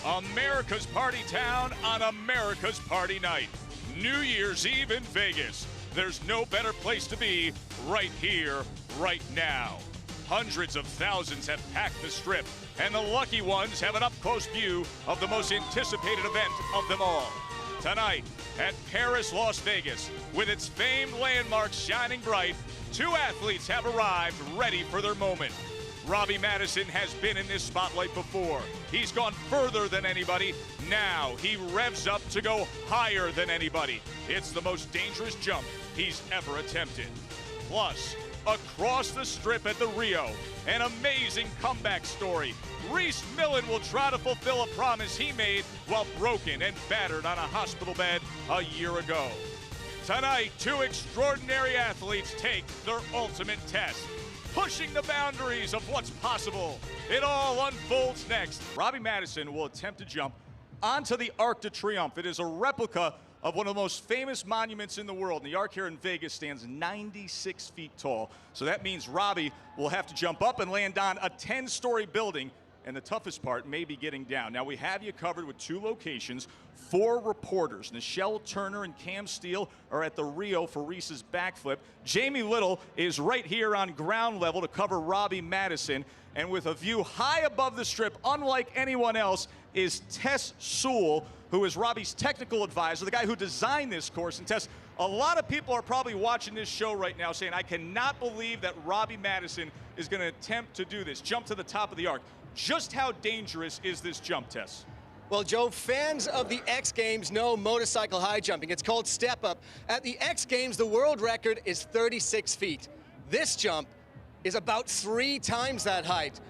America's party town on America's party night. New Year's Eve in Vegas. There's no better place to be right here, right now. Hundreds of thousands have packed the Strip, and the lucky ones have an up-close view of the most anticipated event of them all. Tonight at Paris, Las Vegas, with its famed landmarks shining bright, two athletes have arrived ready for their moment. Robbie Maddison has been in this spotlight before. He's gone further than anybody. Now he revs up to go higher than anybody. It's the most dangerous jump he's ever attempted. Plus, across the Strip at the Rio, an amazing comeback story. Rhys Millen will try to fulfill a promise he made while broken and battered on a hospital bed a year ago. Tonight, two extraordinary athletes take their ultimate test, pushing the boundaries of what's possible. It all unfolds next. Robbie Maddison will attempt to jump onto the Arc de Triomphe. It is a replica of one of the most famous monuments in the world. And the Arc here in Vegas stands 96 feet tall. So that means Robbie will have to jump up and land on a 10-story building. And the toughest part may be getting down. Now, we have you covered with two locations, 4 reporters. Nichelle Turner and Cam Steele are at the Rio for Rhys's backflip. Jamie Little is right here on ground level to cover Robbie Maddison. And with a view high above the Strip, unlike anyone else, is Tess Sewell, who is Robbie's technical advisor, the guy who designed this course. And Tess, a lot of people are probably watching this show right now saying, I cannot believe that Robbie Maddison is going to attempt to do this, jump to the top of the Arc. Just how dangerous is this jump, Tess? Well, Joe, fans of the X Games know motorcycle high jumping. It's called step up. At the X Games, the world record is 36 feet. This jump is about 3 times that height.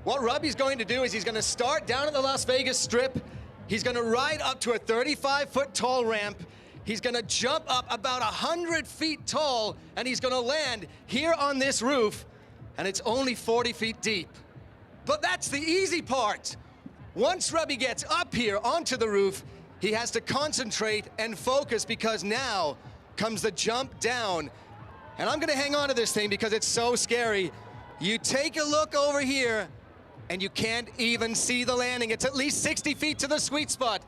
What Robbie's going to do is he's going to start down at the Las Vegas Strip. He's going to ride up to a 35-foot tall ramp. He's going to jump up about 100 feet tall, and he's going to land here on this roof, and it's only 40 feet deep. But that's the easy part. Once Robbie gets up here onto the roof, he has to concentrate and focus because now comes the jump down. And I'm gonna hang on to this thing because it's so scary. You take a look over here and you can't even see the landing. It's at least 60 feet to the sweet spot.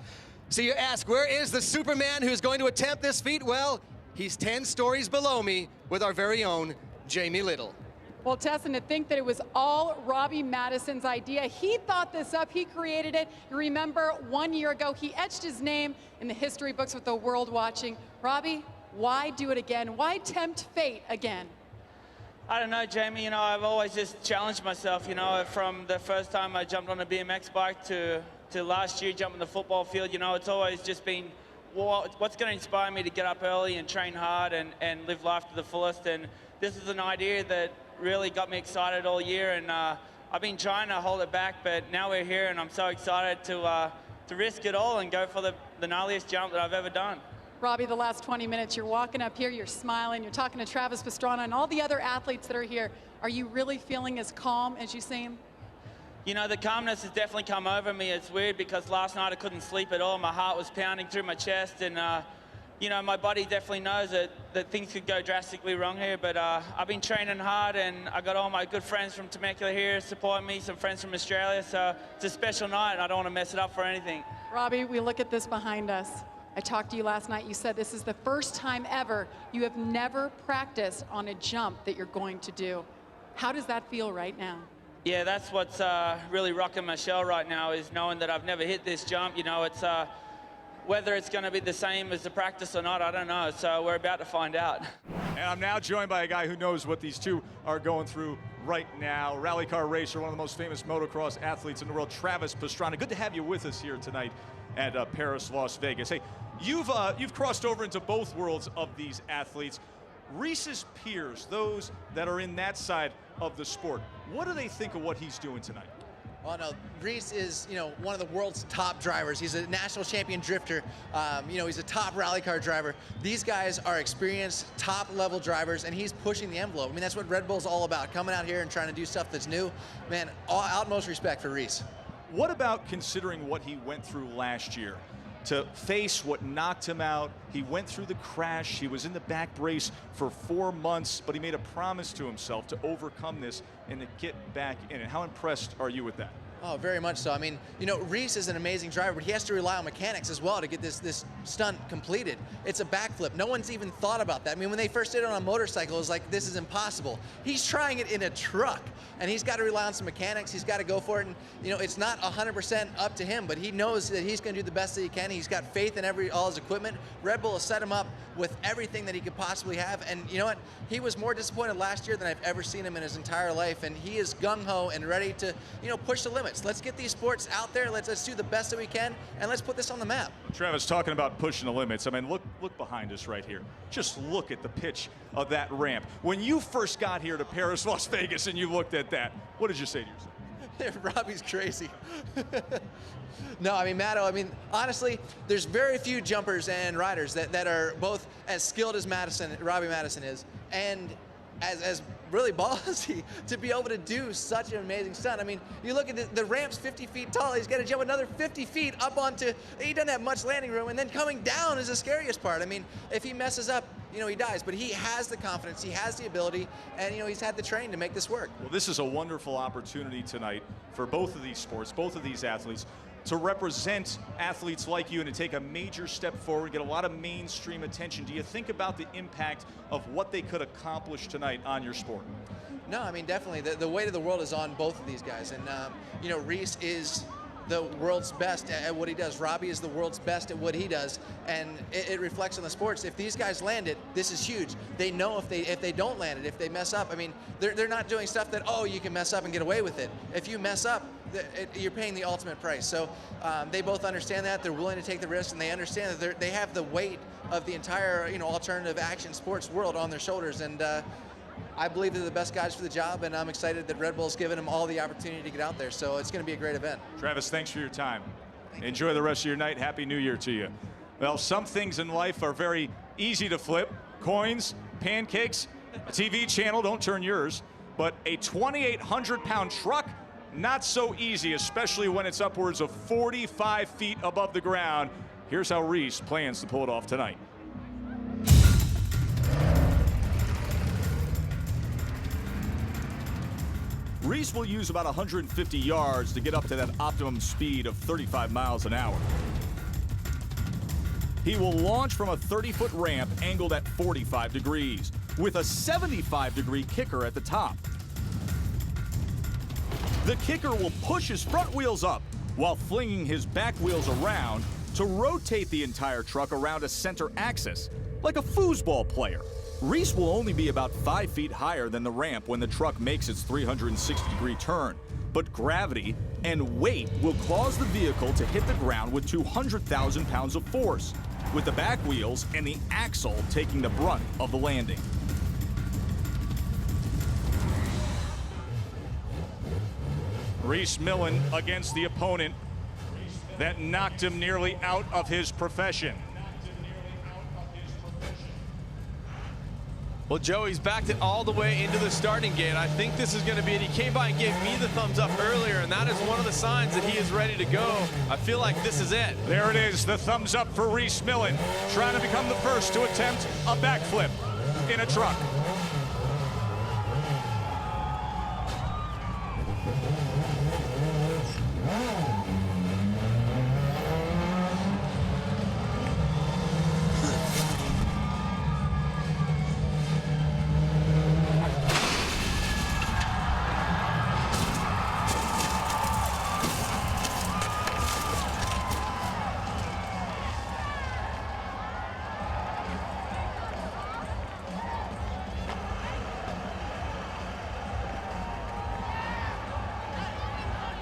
So you ask, where is the Superman who's going to attempt this feat? Well, he's 10 stories below me with our very own Jamie Little. Well, Tess, and to think that it was all Robbie Maddison's idea. He thought this up, he created it. You remember 1 year ago, he etched his name in the history books with the world watching. Robbie, why do it again? Why tempt fate again? I don't know, Jamie, I've always just challenged myself, from the first time I jumped on a BMX bike to last year jumping the football field, it's always just been what's going to inspire me to get up early and train hard and live life to the fullest. And this is an idea that really got me excited all year, and I've been trying to hold it back, but now we're here and I'm so excited to risk it all and go for the gnarliest jump that I've ever done. Robbie, the last 20 minutes, you're walking up here, you're smiling, you're talking to Travis Pastrana and all the other athletes that are here. Are you really feeling as calm as you seem? The calmness has definitely come over me. It's weird because last night I couldn't sleep at all. My heart was pounding through my chest, and my body definitely knows that things could go drastically wrong here, but I've been training hard, and I got all my good friends from Temecula here supporting me, some friends from Australia, so it's a special night, and I don't want to mess it up for anything. Robbie, we look at this behind us. I talked to you last night. You said this is the first time ever you have never practiced on a jump that you're going to do. How does that feel right now? Yeah, that's what's really rocking my shell right now, is knowing that I've never hit this jump. It's whether it's going to be the same as the practice or not, I don't know. So we're about to find out. And I'm now joined by a guy who knows what these two are going through right now. Rally car racer, one of the most famous motocross athletes in the world, Travis Pastrana. Good to have you with us here tonight at Paris, Las Vegas. Hey, you've crossed over into both worlds of these athletes. Rhys's peers, those that are in that side of the sport, what do they think of what he's doing tonight? Well, no, Rhys is, one of the world's top drivers. He's a national champion drifter. He's a top rally car driver. These guys are experienced, top-level drivers, and he's pushing the envelope. I mean, that's what Red Bull's all about, coming out here and trying to do stuff that's new. Man, utmost respect for Rhys. What about considering what he went through last year? To face what knocked him out, he went through the crash, he was in the back brace for 4 months, but he made a promise to himself to overcome this and to get back in it. How impressed are you with that? Oh, very much so. I mean, you know, Rhys is an amazing driver, but he has to rely on mechanics as well to get this stunt completed. It's a backflip. No one's even thought about that. I mean, when they first did it on a motorcycle, it was like, this is impossible. He's trying it in a truck, and he's got to rely on some mechanics. He's got to go for it, and, you know, it's not 100% up to him, but he knows that he's going to do the best that he can. He's got faith in all his equipment. Red Bull has set him up with everything that he could possibly have, and you know what? He was more disappointed last year than I've ever seen him in his entire life, and he is gung-ho and ready to, you know, push the limits. Let's get these sports out there. Let's do the best that we can, and let's put this on the map. Travis, talking about pushing the limits, I mean, look behind us right here. Just look at the pitch of that ramp. When you first got here to Paris, Las Vegas, and you looked at that, what did you say to yourself? Robbie's crazy. No, I mean, Matto, I mean, honestly, there's very few jumpers and riders that are both as skilled as Robbie Maddison is, and as really ballsy to be able to do such an amazing stunt. I mean, you look at the ramp's 50 feet tall. He's got to jump another 50 feet up onto, he doesn't have much landing room, and then coming down is the scariest part. I mean, if he messes up, you know, he dies, but he has the confidence, he has the ability, and, you know, he's had the training to make this work. Well, this is a wonderful opportunity tonight for both of these sports, both of these athletes, to represent athletes like you and to take a major step forward, get a lot of mainstream attention. Do you think about the impact of what they could accomplish tonight on your sport? No, I mean, definitely. The weight of the world is on both of these guys. And, you know, Rhys is the world's best at what he does. Robbie is the world's best at what he does. And it reflects on the sports. If these guys land it, this is huge. They know if they don't land it, if they mess up, I mean, they're not doing stuff that, oh, you can mess up and get away with it. If you mess up, you're paying the ultimate price. So they both understand that. They're willing to take the risk, and they understand that they have the weight of the entire, you know, alternative action sports world on their shoulders. And I believe they're the best guys for the job, and I'm excited that Red Bull's given them all the opportunity to get out there. So it's going to be a great event. Travis, thanks for your time. Enjoy the rest of your night. Happy New Year to you. Well, some things in life are very easy to flip. Coins, pancakes, a TV channel, don't turn yours. But a 2,800-pound truck, not so easy, especially when it's upwards of 45 feet above the ground. Here's how Rhys plans to pull it off tonight. Rhys will use about 150 yards to get up to that optimum speed of 35 miles an hour. He will launch from a 30-foot ramp angled at 45 degrees with a 75-degree kicker at the top. The kicker will push his front wheels up while flinging his back wheels around to rotate the entire truck around a center axis, like a foosball player. Rhys will only be about 5 feet higher than the ramp when the truck makes its 360-degree turn, but gravity and weight will cause the vehicle to hit the ground with 200,000 pounds of force, with the back wheels and the axle taking the brunt of the landing. Rhys Millen against the opponent that knocked him nearly out of his profession. Well, Joe, he's backed it all the way into the starting gate. I think this is going to be it. He came by and gave me the thumbs up earlier, and that is one of the signs that he is ready to go. I feel like this is it. There it is, the thumbs up for Rhys Millen, trying to become the first to attempt a backflip in a truck.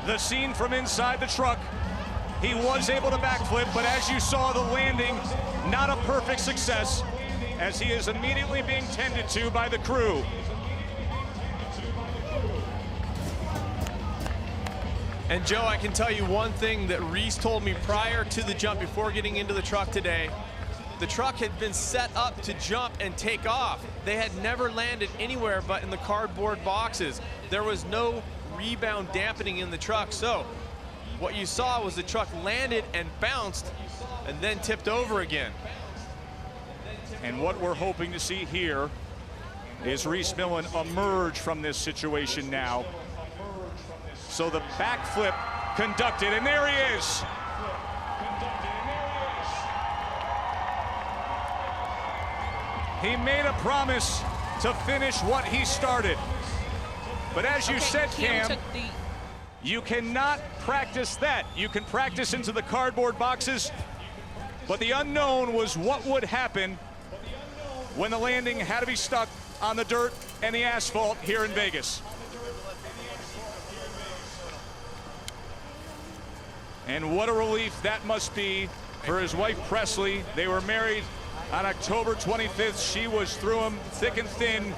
The scene from inside the truck. He was able to backflip, but as you saw, the landing, not a perfect success, as he is immediately being tended to by the crew. And Joe, I can tell you one thing that Rhys told me prior to the jump, before getting into the truck today. The truck had been set up to jump and take off. They had never landed anywhere but in the cardboard boxes. There was no rebound dampening in the truck, so what you saw was the truck landed and bounced and then tipped over again. And what we're hoping to see here is Rhys Millen emerge from this situation now So the backflip conducted, and there he is. He made a promise to finish what he started. But as you said, Cam, you cannot practice that. You can practice into the cardboard boxes, but the unknown was what would happen when the landing had to be stuck on the dirt and the asphalt here in Vegas. And what a relief that must be for his wife, Presley. They were married on October 25th. She was through him thick and thin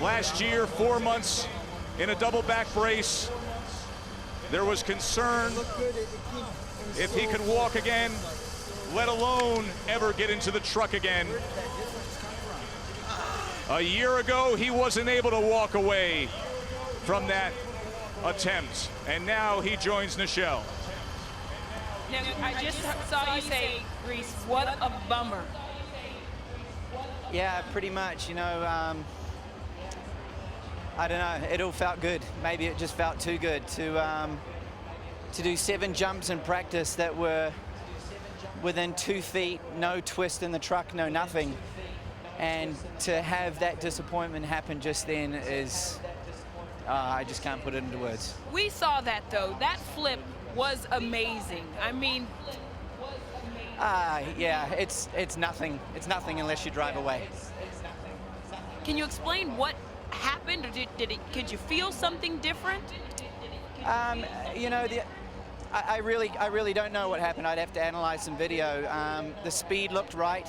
last year, 4 months in a double back brace. There was concern if he could walk again, let alone ever get into the truck again. A year ago, he wasn't able to walk away from that attempt, and now he joins Nichelle. Now, I just saw you say, Rhys, what a bummer. Yeah, pretty much, you know, I don't know, it all felt good. Maybe it just felt too good to do 7 jumps in practice that were within 2 feet, no twist in the truck, no nothing. And to have that disappointment happen just then is, I just can't put it into words. We saw that, though. That flip was amazing. I mean... yeah, it's nothing. It's nothing unless you drive away. Can you explain what happened, or could you feel something different? You know, I really don't know what happened. I'd have to analyze some video. The speed looked right.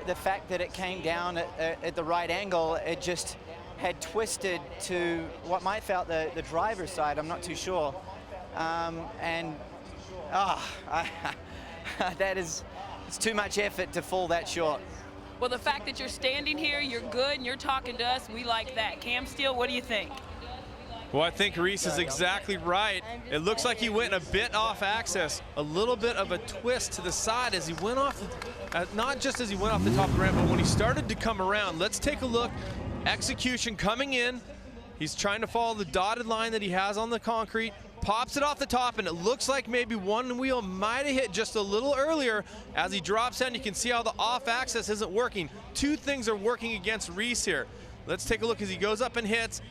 The fact that it came down at the right angle, it just had twisted to what might felt the driver's side. I'm not too sure. It's too much effort to fall that short. Well, the fact that you're standing here, you're good, and you're talking to us, we like that. Cam Steele, what do you think? Well, I think Rhys is exactly right. It looks like he went a bit off axis, a little bit of a twist to the side as he went off, not just as he went off the top of the ramp, but when he started to come around. Let's take a look. Execution coming in. He's trying to follow the dotted line that he has on the concrete. Pops it off the top, and it looks like maybe one wheel might have hit just a little earlier. As he drops down, you can see how the off axis isn't working. 2 things are working against Rhys here. Let's take a look as he goes up and hits.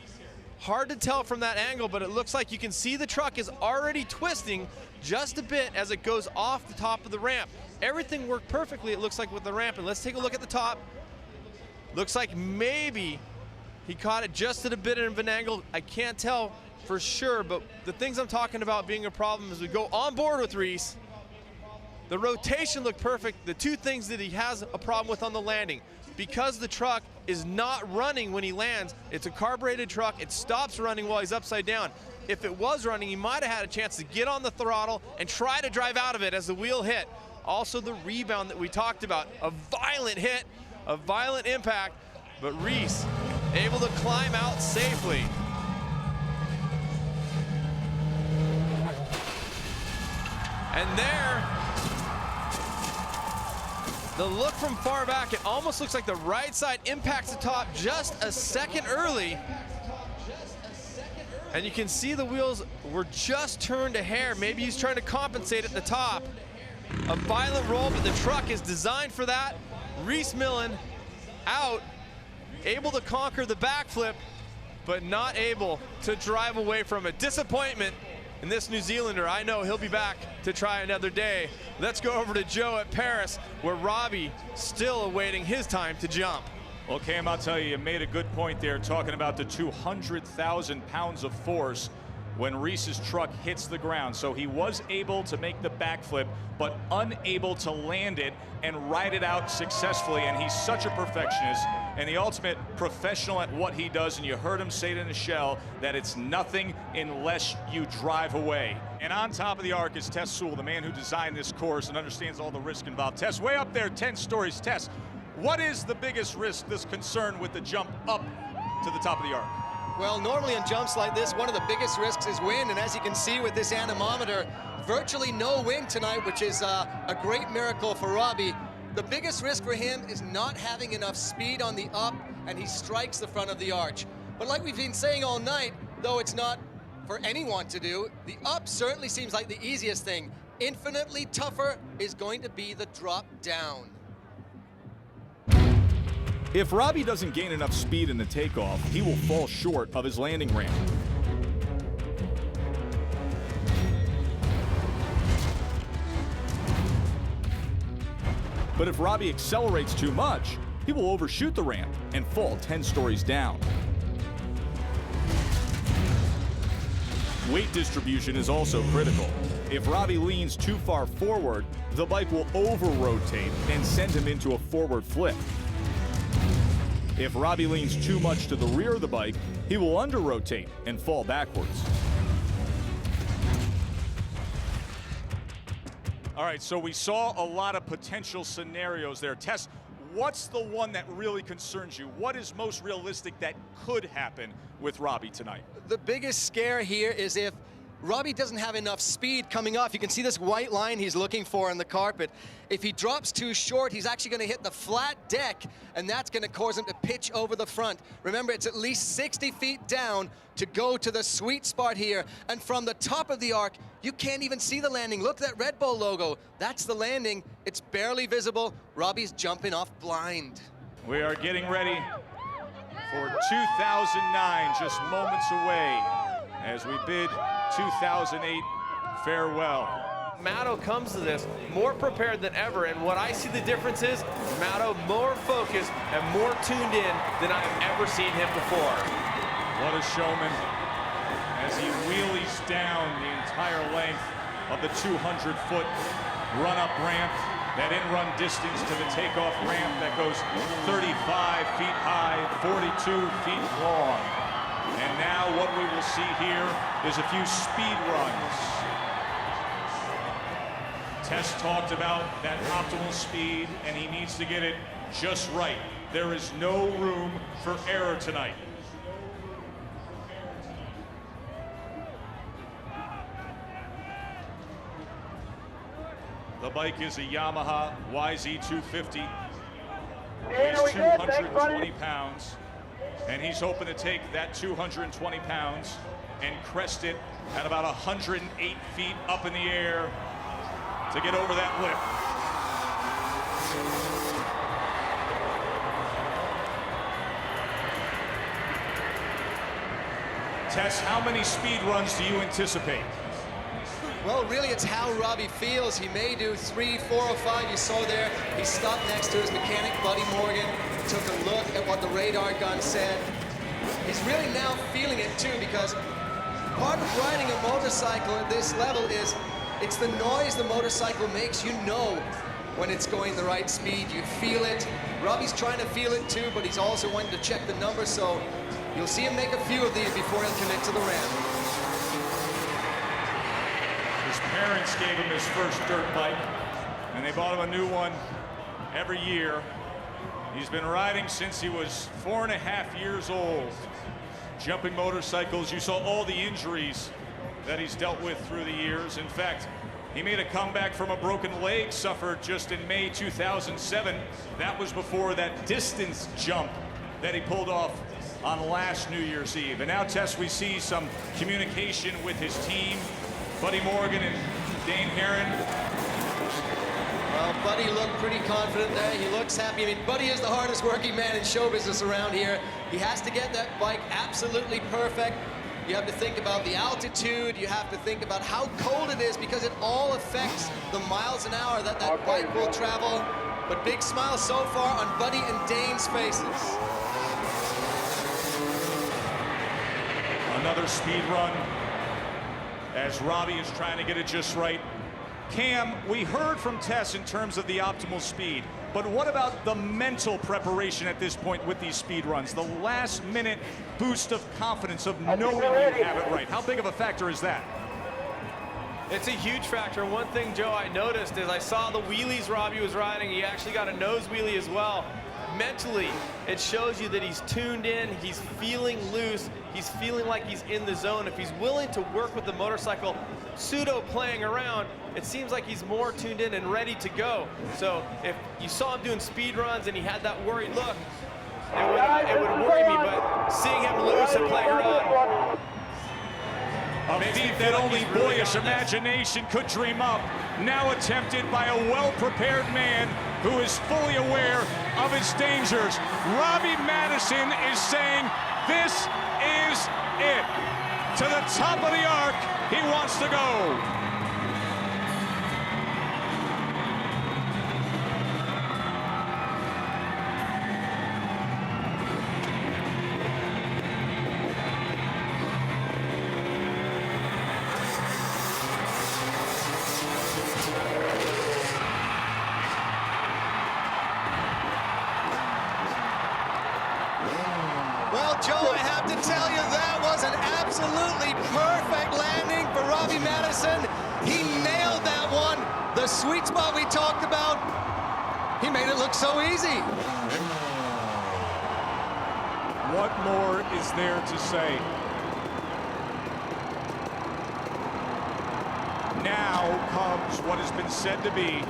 Hard to tell from that angle, but it looks like you can see the truck is already twisting just a bit as it goes off the top of the ramp. Everything worked perfectly, it looks like, with the ramp. And let's take a look at the top. Looks like maybe he caught it just at a bit of an angle. I can't tell for sure, but the things I'm talking about being a problem as we go on board with Rhys. The rotation looked perfect. The 2 things that he has a problem with on the landing, because the truck is not running when he lands. It's a carbureted truck. It stops running while he's upside down. If it was running, he might have had a chance to get on the throttle and try to drive out of it as the wheel hit. Also the rebound that we talked about, a violent hit, a violent impact, but Rhys able to climb out safely. And there, the look from far back, it almost looks like the right side impacts the top just a second early. And you can see the wheels were just turned a hair. Maybe he's trying to compensate at the top. A violent roll, but the truck is designed for that. Rhys Millen out, able to conquer the backflip, but not able to drive away from it. Disappointment. And this New Zealander, I know he'll be back to try another day. Let's go over to Joe at Paris, where Robbie still awaiting his time to jump. Well, Cam, I'll tell you made a good point there, talking about the 200,000 pounds of force when Rhys's truck hits the ground. So he was able to make the backflip, but unable to land it and ride it out successfully. And he's such a perfectionist and the ultimate professional at what he does. And you heard him say to Nichelle that it's nothing unless you drive away. And on top of the arc is Tess Sewell, the man who designed this course and understands all the risk involved. Tess, way up there, 10 stories. Tess, what is the biggest risk, this concern with the jump up to the top of the arc? Well, normally in jumps like this, one of the biggest risks is wind, and as you can see with this anemometer, virtually no wind tonight, which is a great miracle for Robbie. The biggest risk for him is not having enough speed on the up, and he strikes the front of the arch. But like we've been saying all night, though it's not for anyone to do. The up certainly seems like the easiest thing. Infinitely tougher is going to be the drop down. If Robbie doesn't gain enough speed in the takeoff, he will fall short of his landing ramp. But if Robbie accelerates too much, he will overshoot the ramp and fall 10 stories down. Weight distribution is also critical. If Robbie leans too far forward, the bike will over-rotate and send him into a forward flip. If Robbie leans too much to the rear of the bike, he will under-rotate and fall backwards. All right, so we saw a lot of potential scenarios there. Tess, what's the one that really concerns you? What is most realistic that could happen with Robbie tonight? The biggest scare here is if Robbie doesn't have enough speed coming off. You can see this white line he's looking for on the carpet. If he drops too short, he's actually going to hit the flat deck, and that's going to cause him to pitch over the front. Remember, it's at least 60 feet down to go to the sweet spot here. And from the top of the arc, you can't even see the landing. Look at that Red Bull logo. That's the landing. It's barely visible. Robbie's jumping off blind. We are getting ready for 2009, just moments away, as we bid 2008 farewell. Matto comes to this more prepared than ever, and what I see the difference is Matto more focused and more tuned in than I've ever seen him before. What a showman as he wheelies down the entire length of the 200-foot run-up ramp, that in-run distance to the takeoff ramp that goes 35 feet high, 42 feet long. And now what we will see here is a few speed runs. Tess talked about that optimal speed, and he needs to get it just right. There is no room for error tonight. The bike is a Yamaha YZ250. Weighs 220 pounds. And he's hoping to take that 220 pounds and crest it at about 108 feet up in the air to get over that lip. Tess, how many speed runs do you anticipate? Well, really, it's how Robbie feels. He may do 3, 4, or 5. You saw there, he stopped next to his mechanic, Buddy Morgan, took a look at what the radar gun said. He's really now feeling it, too, because part of riding a motorcycle at this level is it's the noise the motorcycle makes. You know when it's going the right speed. You feel it. Robbie's trying to feel it, too, but he's also wanting to check the numbers, so you'll see him make a few of these before he'll commit to the ramp. His parents gave him his first dirt bike, and they bought him a new one every year. He's been riding since he was 4.5 years old. Jumping motorcycles, you saw all the injuries that he's dealt with through the years. In fact, he made a comeback from a broken leg suffered just in May 2007. That was before that distance jump that he pulled off on last New Year's Eve. And now, Tess, we see some communication with his team. Buddy Morgan and Dane Herron. Well, Buddy looked pretty confident there. He looks happy. I mean, Buddy is the hardest working man in show business around here. He has to get that bike absolutely perfect. You have to think about the altitude. You have to think about how cold it is, because it all affects the miles an hour that bike will travel. But big smiles so far on Buddy and Dane's faces. Another speed run as Robbie is trying to get it just right. Cam, we heard from Tess in terms of the optimal speed, but what about the mental preparation at this point with these speed runs? The last minute boost of confidence of knowing you have it right. How big of a factor is that? It's a huge factor. One thing, Joe, I noticed is I saw the wheelies Robbie was riding. He actually got a nose wheelie as well. Mentally, it shows you that he's tuned in, he's feeling loose, he's feeling like he's in the zone. If he's willing to work with the motorcycle, pseudo playing around, it seems like he's more tuned in and ready to go. So if you saw him doing speed runs and he had that worried look, it would worry me, but seeing him loose and playing around, A feat that only boyish imagination could dream up, now attempted by a well-prepared man who is fully aware of its dangers. Robbie Maddison is saying, this is it. To the top of the arc, he wants to go. Well, Joe, I have to tell you, that was an absolutely perfect landing for Robbie Maddison. He nailed that one. The sweet spot we talked about, he made it look so easy. What more is there to say? Now comes what has been said to be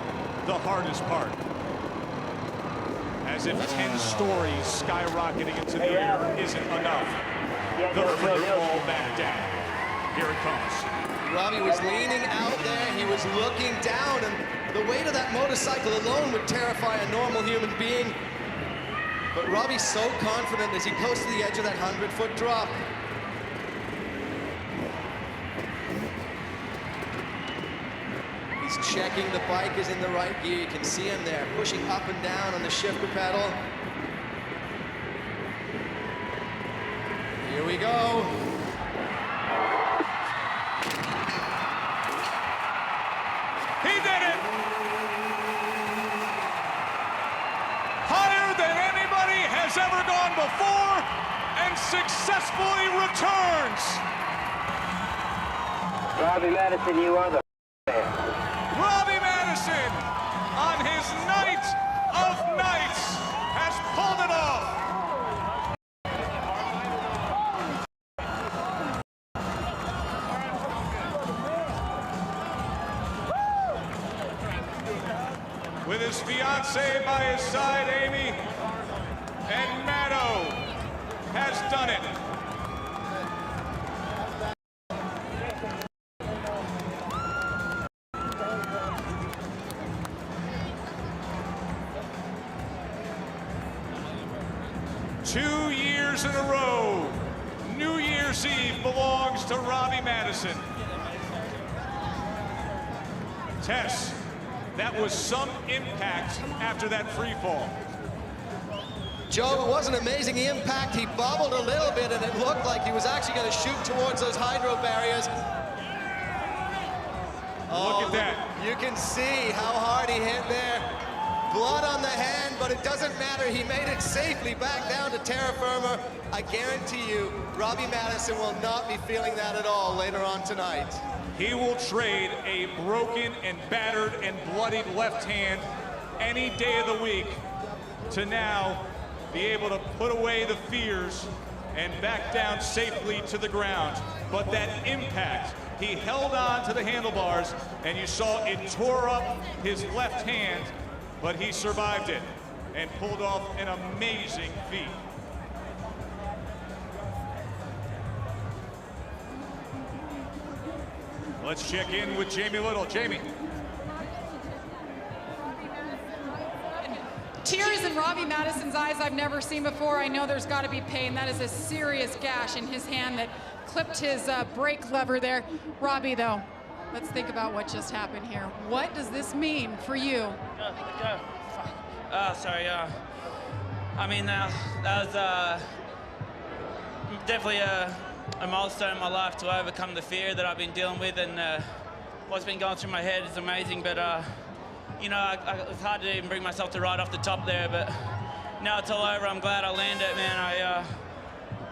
the hardest part. As if 10 stories skyrocketing into the air isn't enough. The free fall back down. Here it comes. Robbie was leaning out there, he was looking down, and the weight of that motorcycle alone would terrify a normal human being. But Robbie's so confident as he goes to the edge of that 100-foot drop. He's checking the bike is in the right gear. You can see him there, pushing up and down on the shifter pedal. Here we go. He did it! Higher than anybody has ever gone before, and successfully returns. Robbie Maddison, you are the Robbie Maddison, on his night of nights, has pulled it off. With his fiancée by his side, Amy, and Maddo has done it. Two years in a row, New Year's Eve belongs to Robbie Maddison. Tess, that was some impact after that free fall. Joe, it was an amazing impact. He bobbled a little bit, and it looked like he was actually going to shoot towards those hydro barriers. Look at that. You can see how hard he hit there. Blood on the hand, but it doesn't matter. He made it safely back down to terra firma. I guarantee you, Robbie Maddison will not be feeling that at all later on tonight. He will trade a broken and battered and bloodied left hand any day of the week to now be able to put away the fears and back down safely to the ground. But that impact, he held on to the handlebars, and you saw it tore up his left hand, but he survived it and pulled off an amazing feat. Let's check in with Jamie Little. Jamie. Tears in Robbie Maddison's eyes I've never seen before. I know there's got to be pain. That is a serious gash in his hand that clipped his brake lever there. Robbie, though, let's think about what just happened here. What does this mean for you? Sorry. I mean, that was definitely a milestone in my life to overcome the fear that I've been dealing with, and what's been going through my head is amazing. But you know, it's hard to even bring myself to ride off the top there. But now it's all over. I'm glad I landed it, man.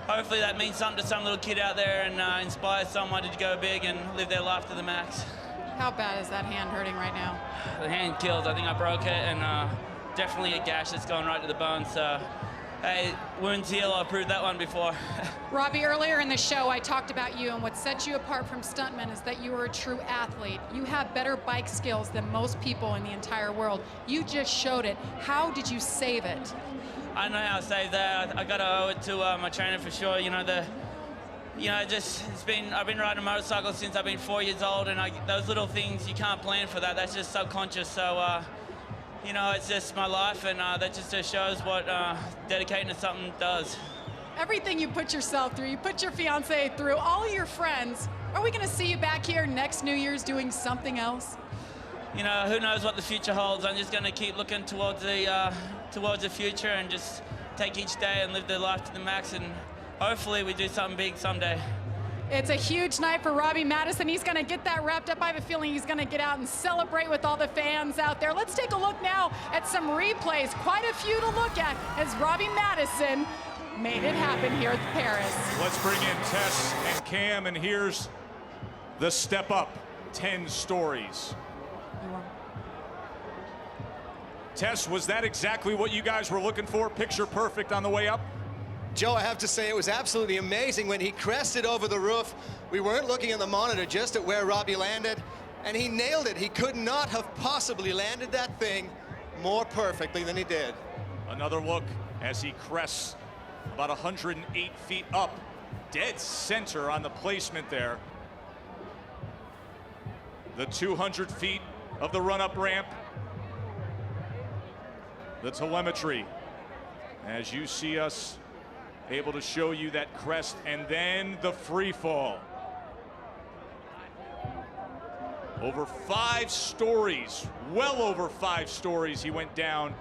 Hopefully that means something to some little kid out there and inspires someone to go big and live their life to the max. How bad is that hand hurting right now? The hand kills. I think I broke it, and definitely a gash that's going right to the bone. So, hey, wounds heal. I've proved that one before. Robbie, earlier in the show, I talked about you, and what sets you apart from stuntmen is that you are a true athlete. You have better bike skills than most people in the entire world. You just showed it. How did you save it? I know how to save that. I got to owe it to my trainer for sure. You know, you know, I've been riding a motorcycle since I've been 4 years old, and those little things, you can't plan for that. That's just subconscious. So, you know, it's just my life, and that just shows what dedicating to something does. Everything you put yourself through, you put your fiance through, all of your friends. Are we going to see you back here next New Year's doing something else? You know, who knows what the future holds. I'm just going to keep looking towards the future and just take each day and live the life to the max, and hopefully we do something big someday. It's a huge night for Robbie Maddison. He's going to get that wrapped up. I have a feeling he's going to get out and celebrate with all the fans out there. Let's take a look now at some replays. Quite a few to look at as Robbie Maddison made it happen here at Paris. Let's bring in Tess and Cam, and here's the Step Up 10 stories. Tess, was that exactly what you guys were looking for? Picture perfect on the way up? Joe, I have to say it was absolutely amazing when he crested over the roof. We weren't looking at the monitor, just at where Robbie landed, and he nailed it. He could not have possibly landed that thing more perfectly than he did. Another look as he crests about 108 feet up, dead center on the placement there. The 200 feet of the run-up ramp. The telemetry, as you see us able to show you that crest, and then the free fall. Over 5 stories, well over 5 stories he went down,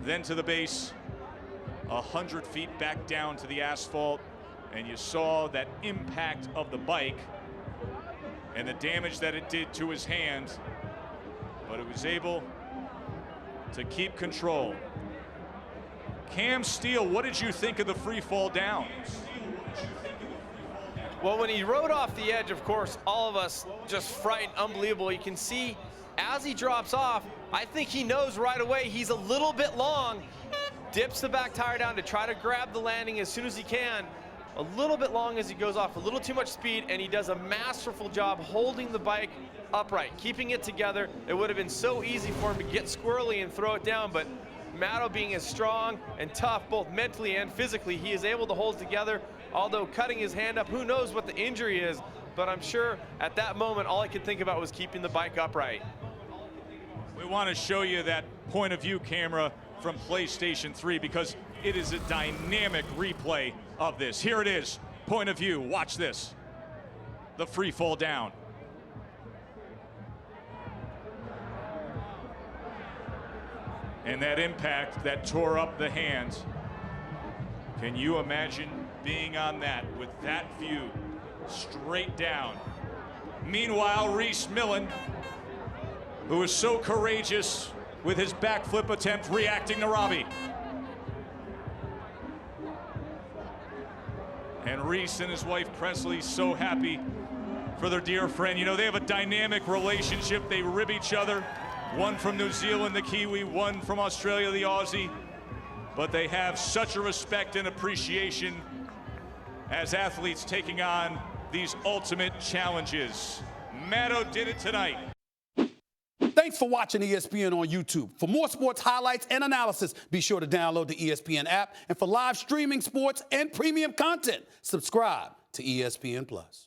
then to the base, 100 feet back down to the asphalt, and you saw that impact of the bike and the damage that it did to his hand, but it was able to keep control. Cam Steele, what did you think of the free fall down? Well, when he rode off the edge, of course, all of us just frightened, unbelievable. You can see as he drops off, I think he knows right away he's a little bit long, dips the back tire down to try to grab the landing as soon as he can. A little bit long as he goes off, a little too much speed, and he does a masterful job holding the bike upright, keeping it together. It would have been so easy for him to get squirrely and throw it down, but Matto, being as strong and tough, both mentally and physically, he is able to hold together, although cutting his hand up, who knows what the injury is, but I'm sure at that moment, all I could think about was keeping the bike upright. We want to show you that point of view camera from PlayStation 3 because it is a dynamic replay of this. Here it is, point of view, watch this. The free fall down. And that impact that tore up the hand. Can you imagine being on that with that view straight down? Meanwhile, Rhys Millen, who was so courageous with his backflip attempt, reacting to Robbie. And Rhys and his wife Presley so happy for their dear friend. You know, they have a dynamic relationship. They rib each other. One from New Zealand, the Kiwi, one from Australia, the Aussie. But they have such a respect and appreciation as athletes taking on these ultimate challenges. Matto did it tonight. Thanks for watching ESPN on YouTube. For more sports highlights and analysis, be sure to download the ESPN app. And for live streaming sports and premium content, subscribe to ESPN+.